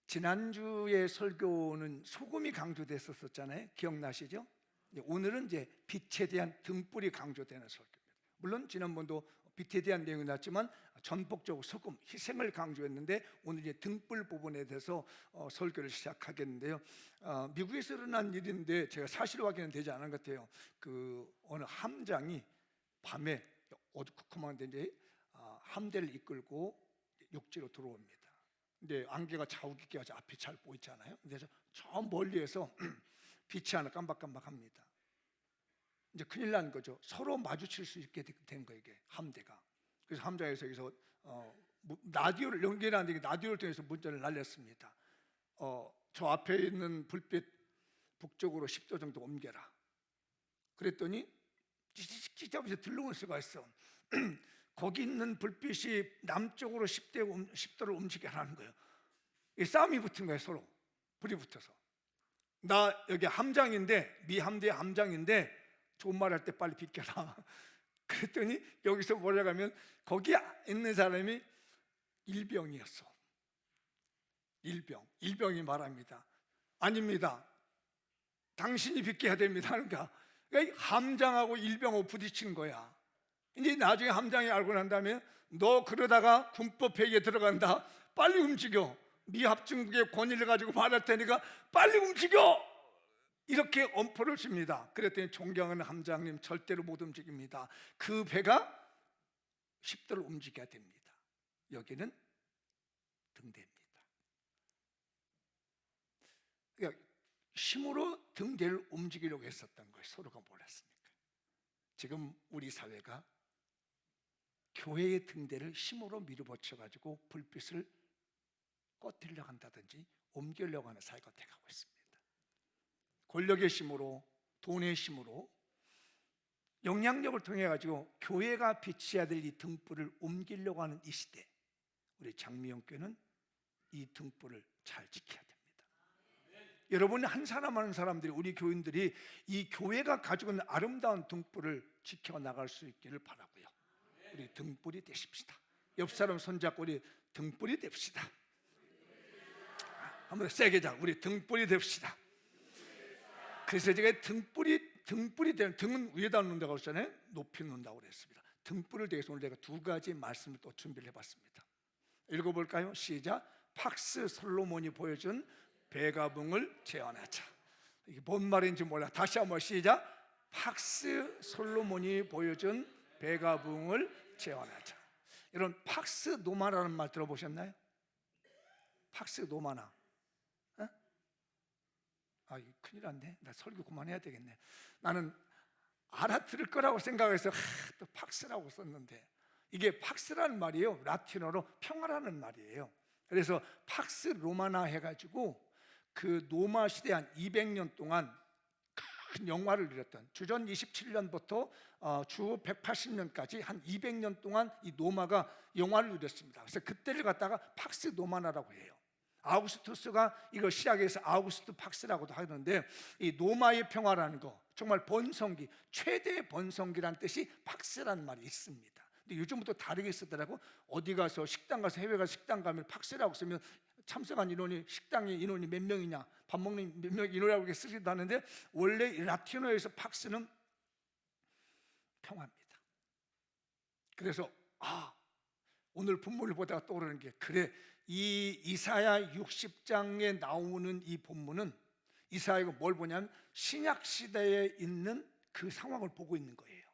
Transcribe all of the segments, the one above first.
지난주에 설교는 소금이 강조됐었잖아요. 기억나시죠? 오늘은 이제 빛에 대한 등불이 강조되는 설교입니다. 물론 지난번도 빛에 대한 내용이 나왔지만 전폭적으로 소금, 희생을 강조했는데 오늘 이제 등불 부분에 대해서 설교를 시작하겠는데요. 미국에서 일어난 일인데 제가 사실 확인은 되지 않은 것 같아요. 그 어느 함장이 밤에 어두컴컴한 데인데 함대를 이끌고 육지로 들어옵니다. 근데 안개가 자욱있게 가지고 앞이 잘 보이잖아요. 그래서 저 멀리에서 빛이 하나 깜박깜박합니다. 이제 큰일 난 거죠. 서로 마주칠 수 있게 된 거예요, 이게 함대가. 그래서 함장에서 여기서 라디오를 연결하는 라디오를 통해서 문자를 날렸습니다. 저 앞에 있는 불빛 북쪽으로 10도 정도 옮겨라. 그랬더니 찌찌찌찌 들러올 수가 있어. 거기 있는 불빛이 남쪽으로 10도를 움직이라는 거예요. 이 싸움이 붙은 거예요, 서로. 불이 붙어서. 나 여기 함장인데, 미 함대의 함장인데 좋은 말 할 때 빨리 비켜라. 그랬더니 여기서 뭐라고 하면 거기 있는 사람이 일병이었어. 일병이 말합니다. 아닙니다. 당신이 비켜야 됩니다. 그러니까 함장하고 일병하고 부딪힌 거야. 이제 나중에 함장이 알고 난 다음에 너 그러다가 군법 회의에 들어간다. 빨리 움직여. 미합중국의 권위를 가지고 말할 테니까 빨리 움직여. 이렇게 엄포를 줍니다. 그랬더니 존경하는 함장님 절대로 못 움직입니다. 그 배가 10도를 움직여야 됩니다. 여기는 등대입니다. 그러니까 힘으로 등대를 움직이려고 했었던 거예요. 서로가 몰랐으니까. 지금 우리 사회가 교회의 등대를 힘으로 밀어붙여가지고 불빛을 꺼뜨리려고 한다든지 옮기려고 하는 사회가 돼가고 있습니다. 권력의 힘으로, 돈의 힘으로, 영향력을 통해 가지고 교회가 비춰야 될 이 등불을 옮기려고 하는 이 시대, 우리 장미영교회는 이 등불을 잘 지켜야 됩니다. 여러분, 한 사람 한 사람들이, 우리 교인들이 이 교회가 가지고 있는 아름다운 등불을 지켜나갈 수 있기를 바라고요. 우리 등불이 되십시다. 옆 사람 손잡고 우리 등불이 됩시다. 한번 세게 자, 우리 등불이 됩시다. 그래서 제가 등불이 되는, 등은 위에다 놓는다고 그랬잖아요. 높이 놓는다고 그랬습니다. 등불을 대해서 오늘 제가 두 가지 말씀을 또 준비를 해봤습니다. 읽어볼까요? 시작. 팍스 솔로몬이 보여준 베가붕을 재현하자. 이게 뭔 말인지 몰라. 다시 한번 시작. 팍스 솔로몬이 보여준 베가붕을 재현하자. 여러분, 팍스 노마라는 말 들어보셨나요? 팍스 노마나. 큰일 났네. 나 설교 그만해야 되겠네. 나는 알아들을 거라고 생각해서 또 팍스라고 썼는데, 이게 팍스라는 말이에요. 라틴어로 평화라는 말이에요. 그래서 팍스 로마나 해가지고 그 노마 시대 한 200년 동안 큰 영화를 누렸던, 주전 27년부터 주 180년까지 한 200년 동안 이 노마가 영화를 누렸습니다. 그래서 그때를 갖다가 팍스 노마나라고 해요. 아우구스투스가 이걸 시작해서 아우구스투 팍스라고도 하는데, 이 노마의 평화라는 거, 정말 번성기, 최대의 번성기라는 뜻이 팍스라는 말이 있습니다. 근데 요즘부터 다르게 쓰더라고. 어디 가서 식당 가서, 해외 가서 식당 가면 팍스라고 쓰면 참석한 인원이, 식당의 인원이 몇 명이냐, 밥 먹는 몇 명 인원이라고 쓰기도 하는데, 원래 라틴어에서 팍스는 평화입니다. 그래서 오늘 본문을 보다가 떠오르는 게, 그래, 이 이사야 60장에 나오는 이 본문은, 이사야가 뭘 보냐면 신약 시대에 있는 그 상황을 보고 있는 거예요.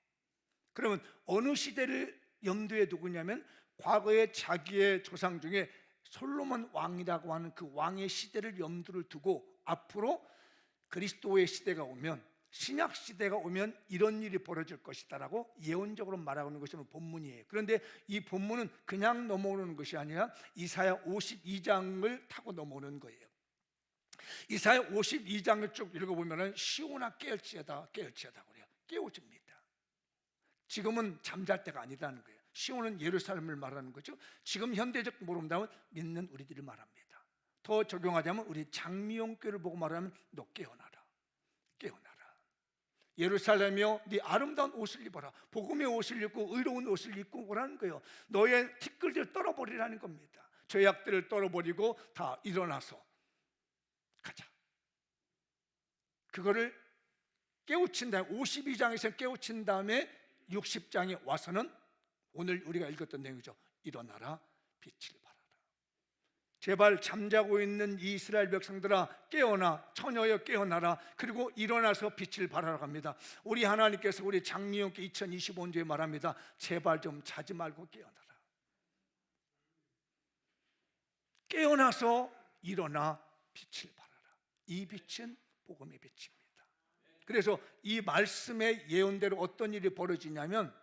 그러면 어느 시대를 염두에 두고냐면, 과거에 자기의 조상 중에 솔로몬 왕이라고 하는 그 왕의 시대를 염두를 두고, 앞으로 그리스도의 시대가 오면, 신약 시대가 오면 이런 일이 벌어질 것이다라고 예언적으로 말하고 있는 것이 본문이에요. 그런데 이 본문은 그냥 넘어오는 것이 아니라 이사야 52장을 타고 넘어오는 거예요. 이사야 52장을 쭉 읽어보면 시온아 깨어지어다 그래요. 깨어집니다. 지금은 잠잘 때가 아니라는 거예요. 시온은 예루살렘을 말하는 거죠. 지금 현대적 모름다운 믿는 우리들을 말합니다. 더 적용하자면 우리 장미용교를 보고 말하면 너 깨어나라. 예루살렘이여, 네 아름다운 옷을 입어라. 복음의 옷을 입고 의로운 옷을 입고 오라는 거예요. 너의 티끌들 떨어버리라는 겁니다. 죄악들을 떨어버리고 다 일어나서 가자. 그거를 깨우친 다음에 52장에서 깨우친 다음에 60장에 와서는 오늘 우리가 읽었던 내용이죠. 일어나라, 빛을 발하라. 제발 잠자고 있는 이스라엘 백성들아 깨어나, 처녀여 깨어나라. 그리고 일어나서 빛을 발하라 합니다. 우리 하나님께서 우리 장미영께 2025년도에 말합니다. 제발 좀 자지 말고 깨어나라. 깨어나서 일어나 빛을 발하라. 이 빛은 복음의 빛입니다. 그래서 이 말씀의 예언대로 어떤 일이 벌어지냐면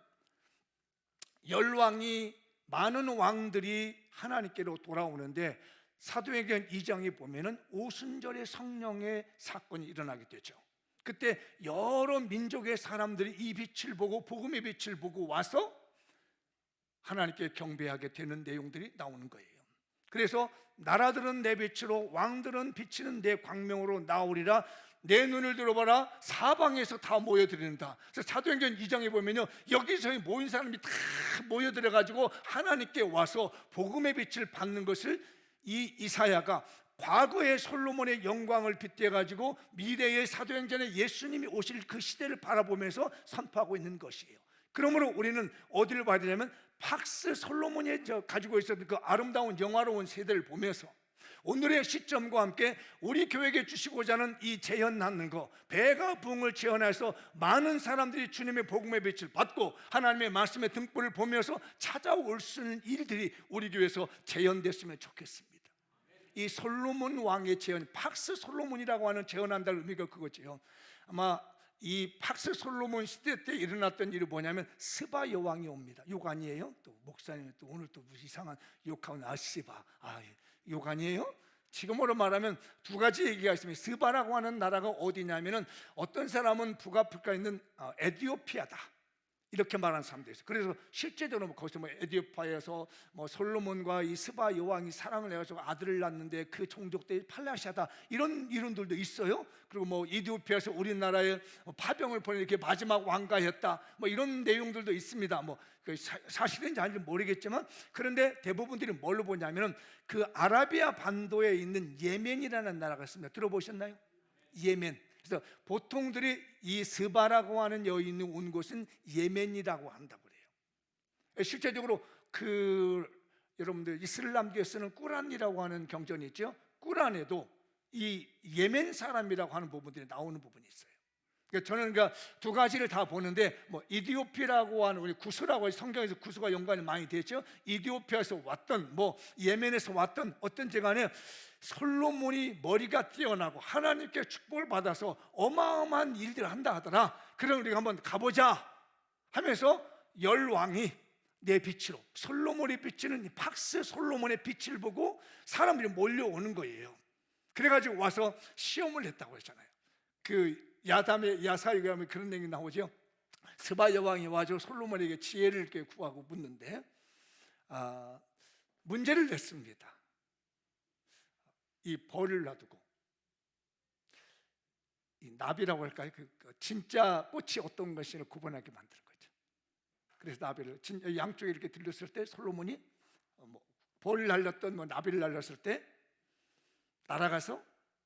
열왕이 많은 왕들이 하나님께로 돌아오는데 사도행전 2장에 보면은 오순절의 성령의 사건이 일어나게 되죠. 그때 여러 민족의 사람들이 이 빛을 보고 복음의 빛을 보고 와서 하나님께 경배하게 되는 내용들이 나오는 거예요. 그래서 나라들은 내 빛으로 왕들은 비치는 내 광명으로 나오리라. 내 눈을 들어봐라. 사방에서 다 모여들는다. 그래서 사도행전 2장에 보면요, 여기저기 모인 사람이 다 모여들어 가지고 하나님께 와서 복음의 빛을 받는 것을 이 이사야가 과거의 솔로몬의 영광을 빗대 가지고 미래의 사도행전에 예수님이 오실 그 시대를 바라보면서 선포하고 있는 것이에요. 그러므로 우리는 어디를 봐야 되냐면 박스 솔로몬이 가지고 있었던 그 아름다운 영화로운 세대를 보면서 오늘의 시점과 함께 우리 교회에게 주시고자 하는 이 재현하는 거, 배가 부흥을 재현해서 많은 사람들이 주님의 복음의 빛을 받고 하나님의 말씀의 등불을 보면서 찾아올 수 있는 일들이 우리 교회에서 재현됐으면 좋겠습니다. 이 솔로몬 왕의 재현, 박스 솔로몬이라고 하는 재현한다는 의미가 그거죠. 아마 이 박스 솔로몬 시대 때 일어났던 일이 뭐냐면 스바 여왕이 옵니다. 욕 아니에요? 또 목사님이 또 오늘 또 이상한 욕하고 아시바, 욕 아니에요? 지금으로 말하면 두 가지 얘기가 있습니다. 스바라고 하는 나라가 어디냐면은 어떤 사람은 북아프리카에 있는 에티오피아다 이렇게 말하는 사람도 있어요. 그래서 실제적으로 거기서 에티오피아에서 솔로몬과 이 스바 여왕이 사랑을 해가지고 아들을 낳는데 그 종족들이 팔라시아다 이런 이론들도 있어요. 그리고 에티오피아에서 우리나라에 파병을 보내 이렇게 마지막 왕가였다 이런 내용들도 있습니다. 사실인지 아닌지 모르겠지만 그런데 대부분들이 뭘로 보냐면은 그 아라비아 반도에 있는 예멘이라는 나라가 있습니다. 들어보셨나요? 예멘. 그래서 보통들이 이 스바라고 하는 여인이 온 곳은 예멘이라고 한다고 그래요. 실제적으로 여러분들 이슬람교에 쓰는 꾸란이라고 하는 경전이 있죠. 꾸란에도 이 예멘 사람이라고 하는 부분들이 나오는 부분이 있어요. 저는 두 가지를 다 보는데 이디오피아라고 하는 우리 구스라고 성경에서 구스가 연관이 많이 되죠. 이디오피아에서 왔던 예멘에서 왔던 어떤지 간에 솔로몬이 머리가 뛰어나고 하나님께 축복을 받아서 어마어마한 일들을 한다 하더라. 그럼 우리가 한번 가보자 하면서 열왕이 내 빛으로 솔로몬이 비치는 이 박스 솔로몬의 빛을 보고 사람들이 몰려오는 거예요. 그래가지고 와서 시험을 했다고 했잖아요. 야담의 야사이가 하면 그런 얘기 나오죠. 스바 여왕이 와서 솔로몬에게 지혜를 이렇게 구하고 묻는데 문제를 냈습니다. 이 벌을 놔두고 이 나비라고 할까요? 진짜 꽃이 어떤 것인을 구분하게 만드는 거죠. 그래서 나비를 양쪽에 이렇게 들렸을 때 솔로몬이 벌을 날렸던 나비를 날렸을 때 날아가서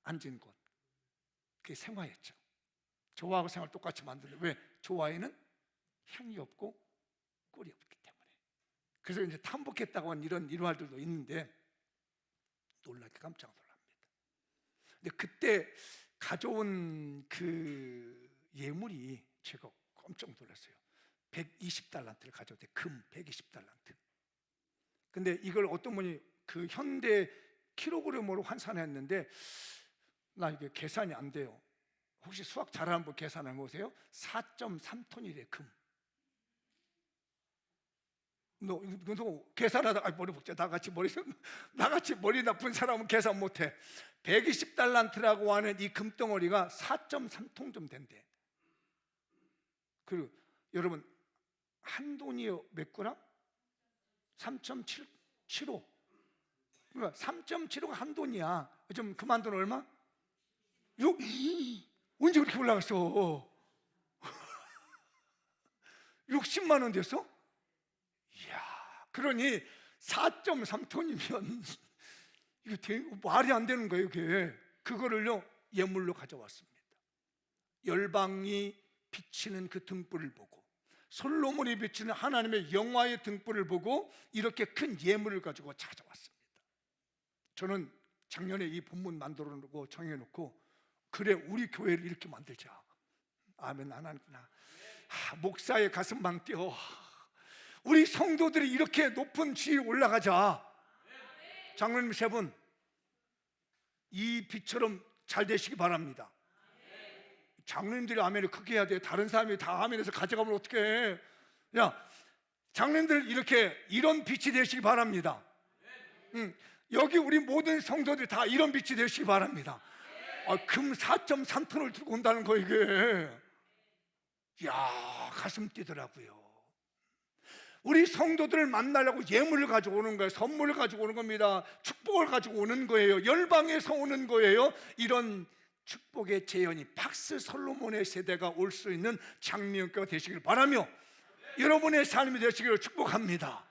앉은 곳, 그게 생화였죠. 조화하고 생화를 똑같이 만드는. 왜? 조화에는 향이 없고 꿀이 없기 때문에. 그래서 이제 탐복했다고 하는 이런 일화들도 있는데 놀랍게 깜짝 놀랍니다. 근데 그때 가져온 그 예물이 제가 깜짝 놀랐어요. 120달란트를 가져왔대. 금 120달란트. 근데 이걸 어떤 분이 그 현대 킬로그램으로 환산했는데 나 이게 계산이 안 돼요. 혹시 수학 잘하는 분 계산해 보세요. 4.3톤이래 금. 너 계산하다가 머리 복잡. 나같이 머리 나쁜 사람은 계산 못해. 120달란트라고 하는 이 금덩어리가 4.3톤 좀 된대. 그리고 여러분 한 돈이요 몇 그램? 3.75. 그러니까 3.75가 한 돈이야. 좀 그만 돈 얼마? 언제 그렇게 올라갔어? 60만 원 됐어? 이야, 그러니 4.3톤이면 말이 안 되는 거예요, 이게. 그거를요, 예물로 가져왔습니다. 열방이 비치는 그 등불을 보고, 솔로몬이 비치는 하나님의 영화의 등불을 보고 이렇게 큰 예물을 가지고 찾아왔습니다. 저는 작년에 이 본문 만들어 놓고 정해놓고, 그래, 우리 교회를 이렇게 만들자. 아멘. 안 하는구나. 목사의 가슴방 뛰어. 우리 성도들이 이렇게 높은 지위에 올라가자. 장로님 세 분, 이 빛처럼 잘 되시기 바랍니다. 장로님들이 아멘을 크게 해야 돼. 다른 사람이 다 아멘해서 가져가면 어떡해. 야, 장로님들 이렇게 이런 빛이 되시기 바랍니다. 여기 우리 모든 성도들이 다 이런 빛이 되시기 바랍니다. 금 4.3톤을 들고 온다는 거, 이게. 야, 가슴 뛰더라고요. 우리 성도들을 만나려고 예물을 가지고 오는 거예요. 선물을 가지고 오는 겁니다. 축복을 가지고 오는 거예요. 열방에서 오는 거예요. 이런 축복의 재현이 박스 솔로몬의 세대가 올 수 있는 장미연교가 되시길 바라며, 여러분의 삶이 되시기를 축복합니다.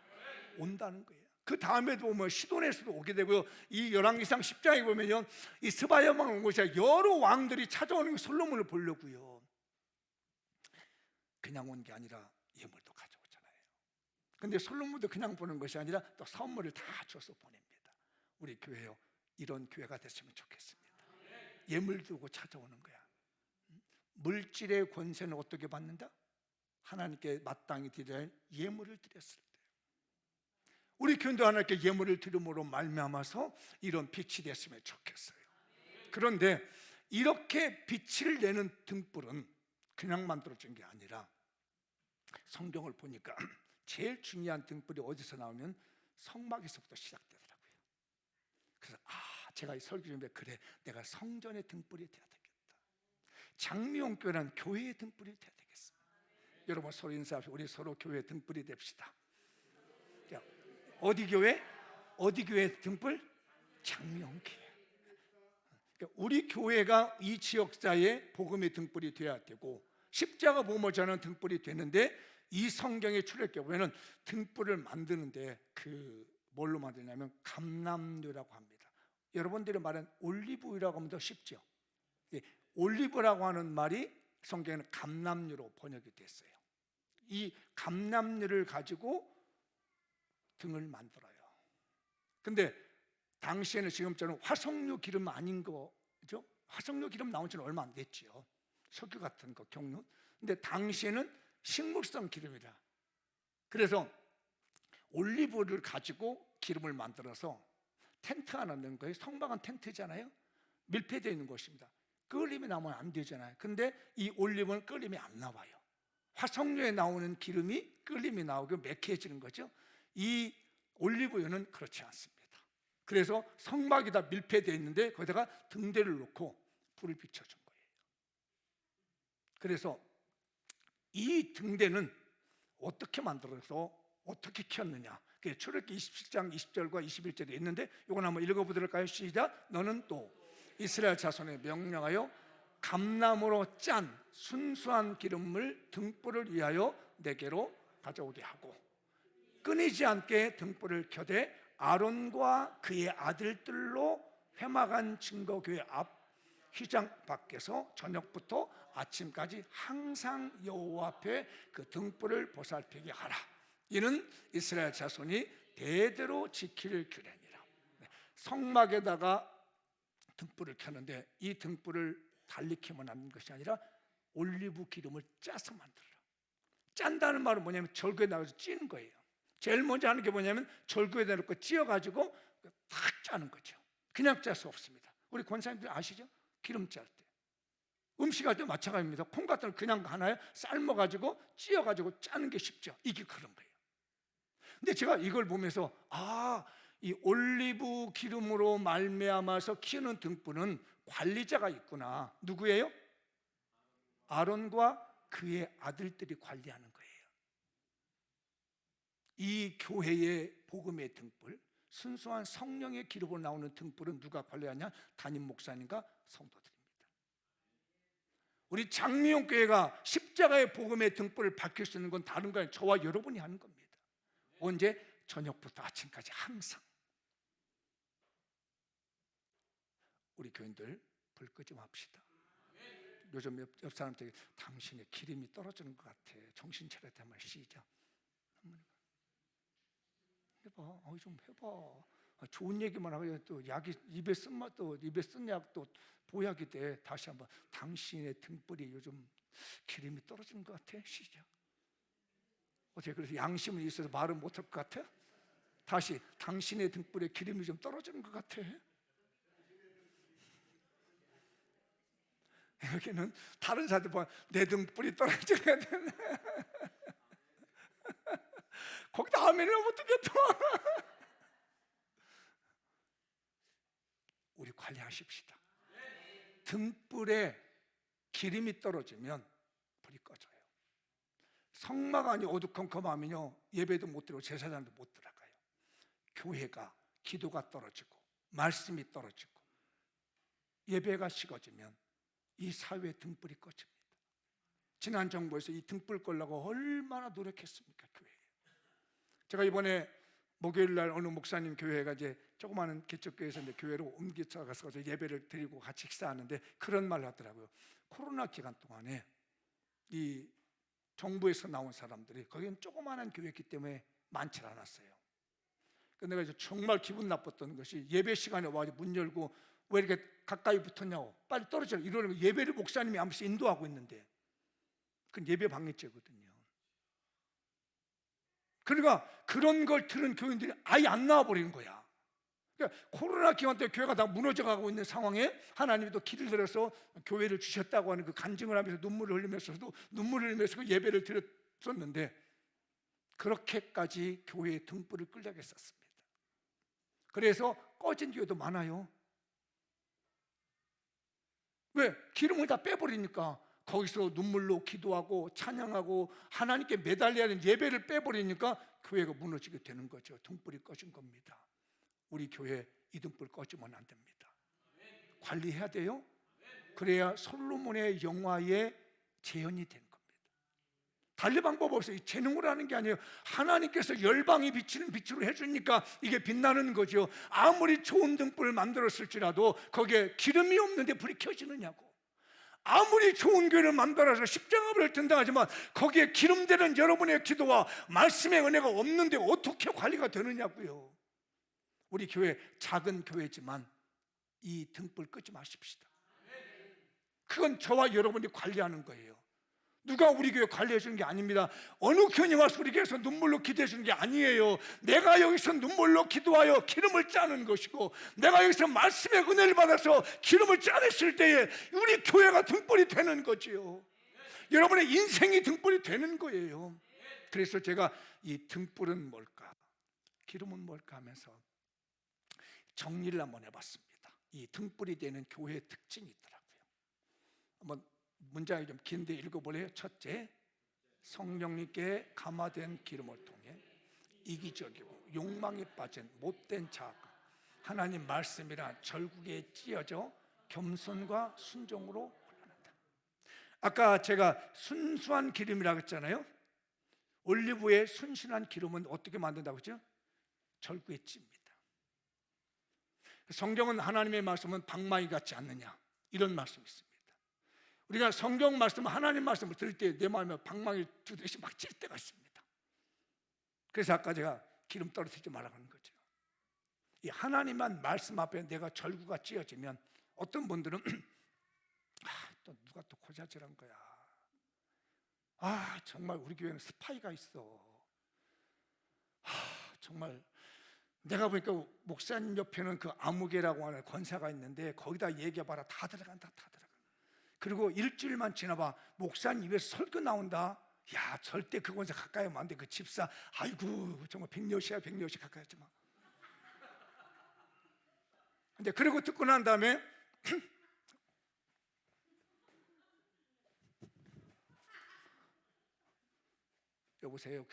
온다는 거예요. 그 다음에도 뭐 시돈에서도 오게 되고요. 이 열왕기상 10장에 보면요, 이 스바야만 온 곳이 여러 왕들이 찾아오는 솔로몬을 보려고요. 그냥 온 게 아니라 예물도 가져오잖아요. 근데 솔로몬도 그냥 보는 것이 아니라 또 선물을 다 줘서 보냅니다. 우리 교회요, 이런 교회가 됐으면 좋겠습니다. 예물 두고 찾아오는 거야. 물질의 권세는 어떻게 받는다? 하나님께 마땅히 드려야 예물을 드렸을 때. 우리 교회도 하나님께 예물을 드림으로 말미암아서 이런 빛이 됐으면 좋겠어요. 그런데 이렇게 빛을 내는 등불은 그냥 만들어진 게 아니라, 성경을 보니까 제일 중요한 등불이 어디서 나오면 성막에서부터 시작되더라고요. 그래서 제가 이 설교 준비에, 그래, 내가 성전의 등불이 돼야 되겠다. 장미용교회는 교회의 등불이 돼야 되겠습니다. 여러분 서로 인사하시고 우리 서로 교회의 등불이 됩시다. 어디 교회? 어디 교회 등불? 장미용교회. 우리 교회가 이 지역사회의 복음의 등불이 돼야 되고, 십자가 보험을 전하는 등불이 되는데, 이 성경의 출애굽에 보면 등불을 만드는데 뭘로 만드냐면 감람류라고 합니다. 여러분들이 말하는 올리브유라고 하면 더 쉽죠. 올리브라고 하는 말이 성경에는 감람류로 번역이 됐어요. 이 감람류를 가지고 등을 만들어요. 근데 당시에는 지금처럼 화석류 기름 아닌 거죠. 화석류 기름 나온 지는 얼마 안 됐죠. 석유 같은 거, 경륜. 근데 당시에는 식물성 기름이다. 그래서 올리브를 가지고 기름을 만들어서 텐트 하나 넣는 거예요. 성막은 텐트잖아요. 밀폐되어 있는 곳입니다. 끓임이 나오면 안 되잖아요. 근데 이 올리브는 끓임이 안 나와요. 화석류에 나오는 기름이 끓임이 나오고 매캐해지는 거죠. 이 올리브유는 그렇지 않습니다. 그래서 성막이 다 밀폐되어 있는데 거기다가 등대를 놓고 불을 비춰준 거예요. 그래서 이 등대는 어떻게 만들어서 어떻게 켰느냐, 출애굽기 27장 20절과 21절에 있는데, 이건 한번 읽어보도록할까요? 시작. 너는 또 이스라엘 자손에 명령하여 감나무로 짠 순수한 기름을 등불을 위하여 내게로 가져오게 하고, 끊이지 않게 등불을 켜되 아론과 그의 아들들로 회막한 증거교회 앞 휘장 밖에서 저녁부터 아침까지 항상 여호와 앞에 그 등불을 보살피게 하라. 이는 이스라엘 자손이 대대로 지킬 규례니라. 성막에다가 등불을 켜는데, 이 등불을 달리 켜면 하는 것이 아니라 올리브 기름을 짜서 만들어라. 짠다는 말은 뭐냐면 절구에 나가서 찌는 거예요. 제일 먼저 하는 게 뭐냐면 절구에다 놓고 찧어가지고 탁 짜는 거죠. 그냥 짤 수 없습니다. 우리 권사님들 아시죠? 기름 짤 때 음식할 때 마찬가지입니다. 콩 같은 걸 그냥 하나요? 삶아가지고 찧어가지고 짜는 게 쉽죠. 이게 그런 거예요. 근데 제가 이걸 보면서 이 올리브 기름으로 말미암아서 키우는 등불은 관리자가 있구나. 누구예요? 아론과 그의 아들들이 관리하는 거예요. 이 교회의 복음의 등불, 순수한 성령의 기름으로 나오는 등불은 누가 관리하냐? 담임 목사님과 성도들입니다. 우리 장미용 교회가 십자가의 복음의 등불을 밝힐 수 있는 건 다른 거예요. 저와 여러분이 하는 겁니다. 언제? 저녁부터 아침까지 항상. 우리 교인들 불 끄지 맙시다. 요즘 옆 사람한테 당신의 기름이 떨어지는 것 같아. 정신 차려야 돼. 한번 시작. 해봐. 좀 해봐. 좋은 얘기만 하고 또 약이 입에 쓴 맛, 또 입에 쓴 약 또 보약이 돼. 다시 한번 당신의 등불이 요즘 기름이 떨어지는 것 같아. 시작. 어떻게 그래서 양심은 있어서 말을 못할 것 같아? 다시 당신의 등불에 기름이 좀 떨어지는 것 같아. 여기는 다른 사람들 보면 내 등불이 떨어져야 되네. 거기다 아멘을 어떻게 또? 우리 관리하십시다. 등불에 기름이 떨어지면 불이 꺼져요. 성막안이 어두컴컴하면요 예배도 못 드리고 제사장도 못 들어가요. 교회가 기도가 떨어지고 말씀이 떨어지고 예배가 식어지면 이 사회의 등불이 꺼집니다. 지난 정부에서 이 등불 꺼려고 얼마나 노력했습니까? 교회에. 제가 이번에 목요일 날 어느 목사님 교회가 이제 조그마한 개척교회에서 이제 교회로 옮겨 가서 예배를 드리고 같이 식사하는데 그런 말을 하더라고요. 코로나 기간 동안에 이 정부에서 나온 사람들이 거기는 조그마한 교회였기 때문에 많지 않았어요. 근데 내가 이제 정말 기분 나빴던 것이 예배 시간에 와서 문 열고 왜 이렇게 가까이 붙었냐고 빨리 떨어져 이러는 예배를 목사님이 한 번씩 인도하고 있는데 그건 예배 방해죄거든요. 그러니까 그런 걸 들은 교인들이 아예 안 나와버리는 거야. 그러니까 코로나 기간 때 교회가 다 무너져가고 있는 상황에 하나님이 또 길을 들어서 교회를 주셨다고 하는 그 간증을 하면서 눈물을 흘리면서도 눈물을 흘리면서 그 예배를 드렸었는데 그렇게까지 교회의 등불을 끌려고 했었습니다. 그래서 꺼진 교회도 많아요. 왜? 기름을 다 빼버리니까 거기서 눈물로 기도하고 찬양하고 하나님께 매달려야 하는 예배를 빼버리니까 교회가 무너지게 되는 거죠. 등불이 꺼진 겁니다. 우리 교회 이 등불 꺼지면 안 됩니다. 관리해야 돼요. 그래야 솔로몬의 영화의 재현이 된 겁니다. 달리 방법 없어요. 재능으로 하는 게 아니에요. 하나님께서 열방이 비치는 빛으로 해주니까 이게 빛나는 거죠. 아무리 좋은 등불을 만들었을지라도 거기에 기름이 없는데 불이 켜지느냐고. 아무리 좋은 교회를 만들어서 십자가를 든다 하지만 거기에 기름되는 여러분의 기도와 말씀의 은혜가 없는데 어떻게 관리가 되느냐고요. 우리 교회 작은 교회지만 이 등불 끄지 마십시다. 그건 저와 여러분이 관리하는 거예요. 누가 우리 교회 관리해 주는 게 아닙니다. 어느 교인이 와서 우리 교회에서 눈물로 기도해 주는 게 아니에요. 내가 여기서 눈물로 기도하여 기름을 짜는 것이고 내가 여기서 말씀의 은혜를 받아서 기름을 짜냈을 때에 우리 교회가 등불이 되는 거지요. 여러분의 인생이 등불이 되는 거예요. 그래서 제가 이 등불은 뭘까? 기름은 뭘까 하면서 정리를 한번 해봤습니다. 이 등불이 되는 교회의 특징이 있더라고요. 한번 문장이 좀 긴데 읽어볼래요? 첫째, 성령님께 감화된 기름을 통해 이기적이고 욕망에 빠진 못된 자아가 하나님 말씀이란 절구에 찌어져 겸손과 순종으로 흘러간다. 아까 제가 순수한 기름이라고 했잖아요. 올리브의 순신한 기름은 어떻게 만든다고 했죠? 절구에 찝니다. 성경은 하나님의 말씀은 방망이 같지 않느냐 이런 말씀이 있습니다. 우리가 성경 말씀, 하나님 말씀을 들을 때 내 마음에 방망이 두드리시 막 칠 때가 있습니다. 그래서 아까 제가 기름 떨어뜨리지 말라고 하는 거죠. 이 하나님만 말씀 앞에 내가 절구가 찧어지면 어떤 분들은 또 누가 또 고자질한 거야. 정말 우리 교회는 스파이가 있어. 정말 내가 보니까 목사님 옆에는 그 아무개라고 하는 권사가 있는데 거기다 얘기해봐라 다 들어간다 다 들어간다. 그리고 일주일만 지나봐 목사님 입에서 설교 나온다. 야 절대 그 권사 가까이 하면 안 돼. 그 집사 아이고 정말 백녀시야 백녀시 가까이 하지 마. 근데 그리고 듣고 난 다음에 여보세요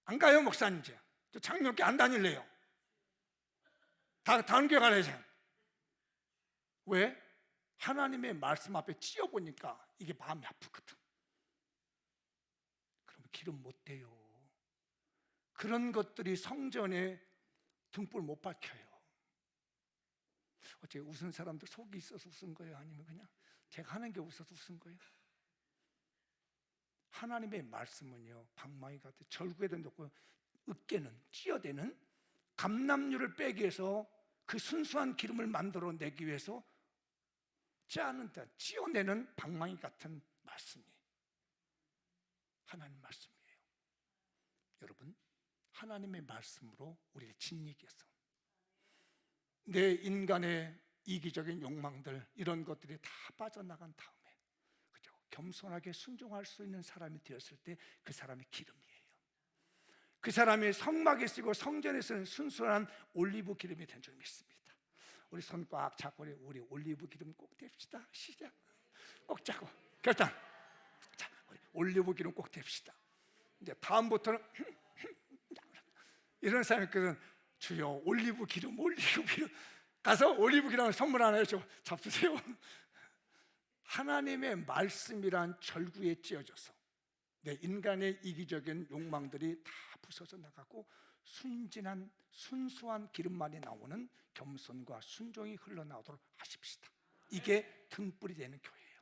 안 가요 목사님 이제 저 장로교회 안 다닐래요. 다른 교회 가래요. 왜? 하나님의 말씀 앞에 찧어보니까 이게 마음이 아프거든. 그러면 기름 못 대요. 그런 것들이 성전에 등불 못 밝혀요. 어째 웃은 사람들 속이 있어서 웃은 거예요? 아니면 그냥 제가 하는 게 웃어서 웃은 거예요? 하나님의 말씀은요, 방망이 같아 절구에도 놓고 으깨는, 찌어대는, 감람류를 빼기 위해서 그 순수한 기름을 만들어내기 위해서 짜는 데 찌어내는 방망이 같은 말씀이 하나님 말씀이에요. 여러분, 하나님의 말씀으로 우리를 짓이겨서 내 인간의 이기적인 욕망들, 이런 것들이 다 빠져나간 다음에 그죠? 겸손하게 순종할 수 있는 사람이 되었을 때 그 사람이 기름이에요. 그 사람이 성막에 쓰고 성전에 쓰는 순수한 올리브 기름이 된 줄 믿습니다. 우리 손 꽉 잡고 우리 올리브 기름 꼭 댑시다. 시작. 꼭 잡고 결단. 자, 우리 올리브 기름 꼭 댑시다. 이제 다음부터는 이런 사람이 있거든. 주여 올리브 기름 가서 올리브 기름 선물 하나 해줘. 잡수세요. 하나님의 말씀이란 절구에 찧어져서 내 인간의 이기적인 욕망들이 다 부서져 나가고 순진한 순수한 기름만이 나오는 겸손과 순종이 흘러나오도록 하십시다. 이게 등불이 되는 교회예요.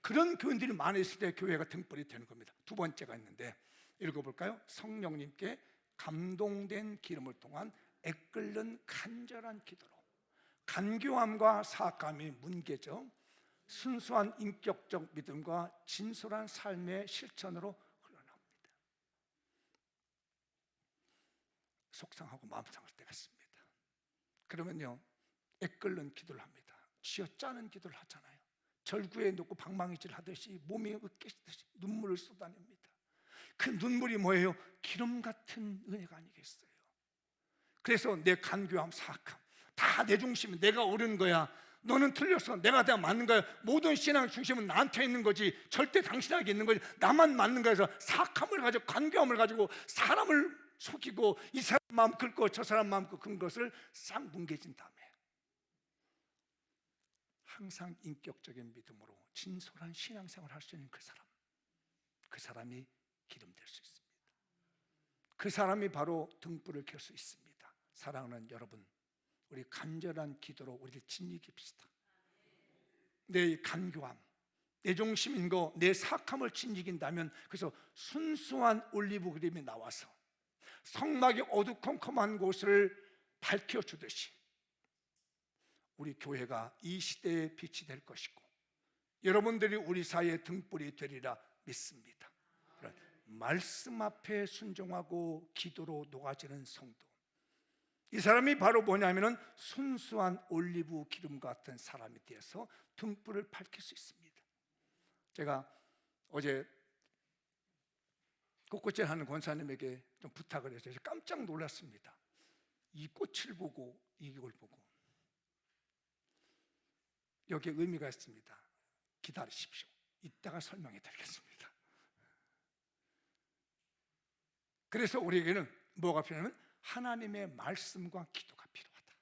그런 교인들이 많이 있을 때 교회가 등불이 되는 겁니다. 두 번째가 있는데 읽어볼까요? 성령님께 감동된 기름을 통한 애끓는 간절한 기도로 간교함과 사악함이 뭉개져 순수한 인격적 믿음과 진솔한 삶의 실천으로 흘러나옵니다. 속상하고 마음 상할 때가 있습니다. 그러면요, 애끓는 기도를 합니다. 쥐어짜는 기도를 하잖아요. 절구에 놓고 방망이질 하듯이 몸이 으깨지듯이 눈물을 쏟아냅니다. 그 눈물이 뭐예요? 기름 같은 은혜가 아니겠어요? 그래서 내 간교함, 사악함 다 내 중심은 내가 옳은 거야, 너는 틀렸어, 내가 다 맞는 거야, 모든 신앙 중심은 나한테 있는 거지, 절대 당신에게 있는 거지, 나만 맞는 거야 해서 사악함을 가지고 간교함을 가지고 사람을 속이고 이 사람 마음 긁고 저 사람 마음 긁은 것을 싹 뭉개진 다음에 항상 인격적인 믿음으로 진솔한 신앙생활을 할 수 있는 그 사람이 기름 될 수 있습니다. 그 사람이 바로 등불을 켤 수 있습니다. 사랑하는 여러분, 우리 간절한 기도로 우리를 짓이깁시다. 내 간교함, 내 중심인 거, 내 사악함을 짓이긴다면 그래서 순수한 올리브 그림이 나와서 성막의 어두컴컴한 곳을 밝혀주듯이 우리 교회가 이 시대의 빛이 될 것이고 여러분들이 우리 사이의 등불이 되리라 믿습니다. 말씀 앞에 순종하고 기도로 녹아지는 성도, 이 사람이 바로 뭐냐면은 순수한 올리브 기름 같은 사람이 되어서 등불을 밝힐 수 있습니다. 제가 어제 꽃꽂이를 하는 권사님에게 좀 부탁을 해서 깜짝 놀랐습니다. 이 꽃을 보고 이걸 보고 여기에 의미가 있습니다. 기다리십시오. 이따가 설명해 드리겠습니다. 그래서 우리에게는 뭐가 필요하냐면 하나님의 말씀과 기도가 필요하다.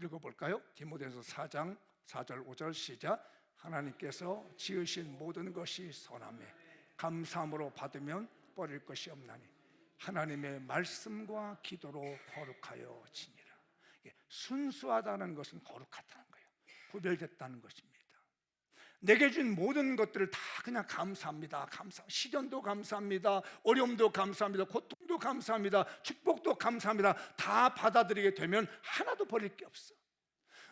읽어볼까요? 디모데후서 4장 4절 5절 시작. 하나님께서 지으신 모든 것이 선하며 감사함으로 받으면 버릴 것이 없나니 하나님의 말씀과 기도로 거룩하여 지니라. 순수하다는 것은 거룩하다는 거예요. 구별됐다는 것입니다. 내게 준 모든 것들을 다 그냥 감사합니다. 시련도 감사합니다. 어려움도 감사합니다. 고통도 감사합니다. 축복도 감사합니다. 다 받아들이게 되면 하나도 버릴 게 없어.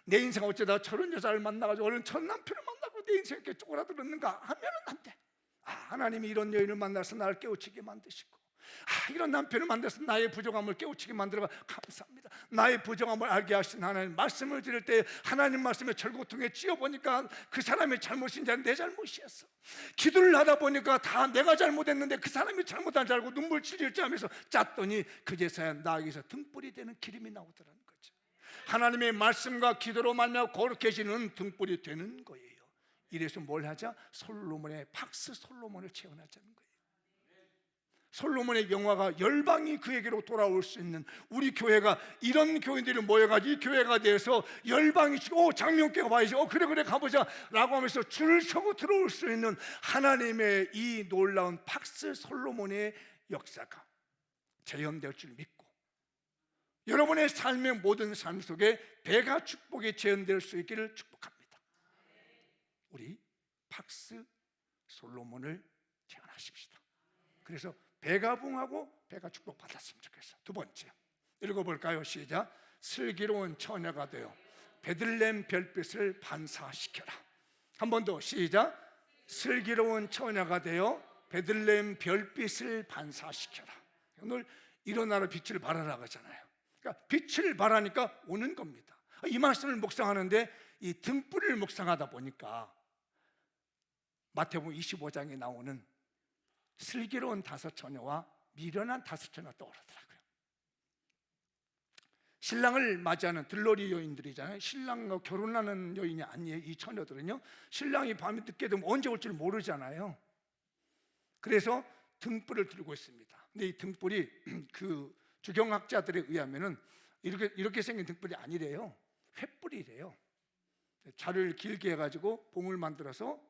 내 인생 어쩌다 저런 여자를 만나가지고 얼른 저런 남편을 만나고 내 인생에 이렇게 쪼그라들었는가 하면은 안 돼. 하나님이 이런 여인을 만나서 나를 깨우치게 만드시고 이런 남편을 만나서 나의 부족함을 깨우치게 만들어 감사합니다. 나의 부족함을 알게 하신 하나님, 말씀을 들을 때 하나님 말씀에 절고통에 찧어보니까 그 사람의 잘못인지 내 잘못이었어. 기도를 하다 보니까 다 내가 잘못했는데 그 사람이 잘못한 줄 알고 눈물 찔찔 짜면서 짰더니 그제서야 나에게서 등불이 되는 기름이 나오더라는 거죠. 하나님의 말씀과 기도로 말미암아 거룩해지는 등불이 되는 거예요. 이래서 뭘 하자? 박스 솔로몬을 체험하자는 거예요. 솔로몬의 영화가 열방이 그에게로 돌아올 수 있는 우리 교회가 이런 교인들이 모여가지고 이 교회가 돼서 열방이 장명교가 와야지 그래 가보자 라고 하면서 줄 서고 들어올 수 있는 하나님의 이 놀라운 박스 솔로몬의 역사가 재현될 줄 믿고 여러분의 삶의 모든 삶 속에 배가 축복이 재현될 수 있기를 축복합니다. 우리 팍스 솔로몬을 태어나십시다. 그래서 배가 붕하고 배가 축복받았으면 좋겠어요. 두 번째 읽어볼까요? 시작. 슬기로운 처녀가 되어 베들레헴 별빛을 반사시켜라. 한 번 더 시작. 슬기로운 처녀가 되어 베들레헴 별빛을 반사시켜라. 오늘 일어나라 빛을 발하라 하잖아요. 그러니까 빛을 발하니까 오는 겁니다. 이 말씀을 묵상하는데 이 등불을 묵상하다 보니까 마태복음 25장에 나오는 슬기로운 다섯 처녀와 미련한 다섯 처녀가 떠오르더라고요. 신랑을 맞이하는 들러리 여인들이잖아요. 신랑과 결혼하는 여인이 아니에요. 이 처녀들은요, 신랑이 밤에 늦게 되면 언제 올 줄 모르잖아요. 그래서 등불을 들고 있습니다. 근데 이 등불이 그 주경학자들에 의하면은 이렇게 생긴 등불이 아니래요. 횃불이래요. 자를 길게 해가지고 봉을 만들어서